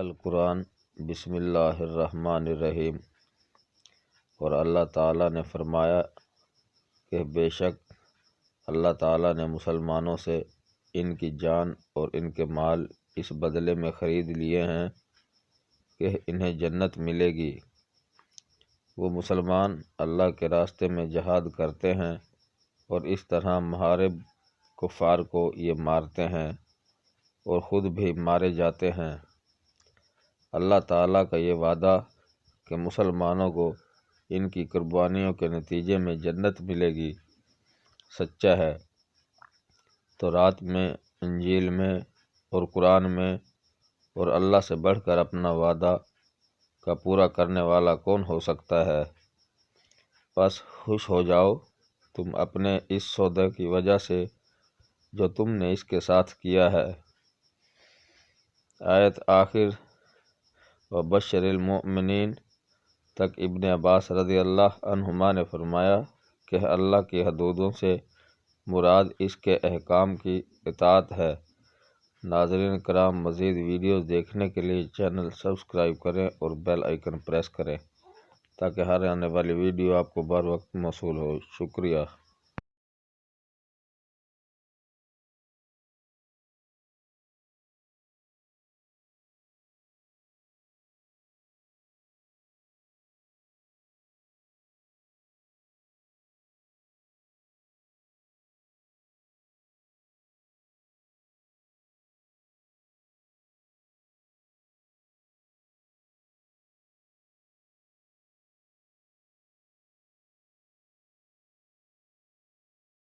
القرآن بسم اللہ الرحمن الرحیم۔ اور اللہ تعالیٰ نے فرمایا کہ بے شک اللہ تعالیٰ نے مسلمانوں سے ان کی جان اور ان کے مال اس بدلے میں خرید لیے ہیں کہ انہیں جنت ملے گی۔ وہ مسلمان اللہ کے راستے میں جہاد کرتے ہیں اور اس طرح محارب کفار کو یہ مارتے ہیں اور خود بھی مارے جاتے ہیں۔ اللہ تعالیٰ کا یہ وعدہ کہ مسلمانوں کو ان کی قربانیوں کے نتیجے میں جنت ملے گی سچا ہے۔ تورات میں، انجیل میں اور قرآن میں، اور اللہ سے بڑھ کر اپنا وعدہ کا پورا کرنے والا کون ہو سکتا ہے؟ بس خوش ہو جاؤ تم اپنے اس سودے کی وجہ سے جو تم نے اس کے ساتھ کیا ہے۔ آیت آخر وبشر المؤمنین تک ابن عباس رضی اللہ عنہما نے فرمایا کہ اللہ کی حدودوں سے مراد اس کے احکام کی اطاعت ہے۔ ناظرین کرام، مزید ویڈیوز دیکھنے کے لیے چینل سبسکرائب کریں اور بیل آئیکن پریس کریں تاکہ ہر آنے والی ویڈیو آپ کو بر وقت موصول ہو۔ شکریہ۔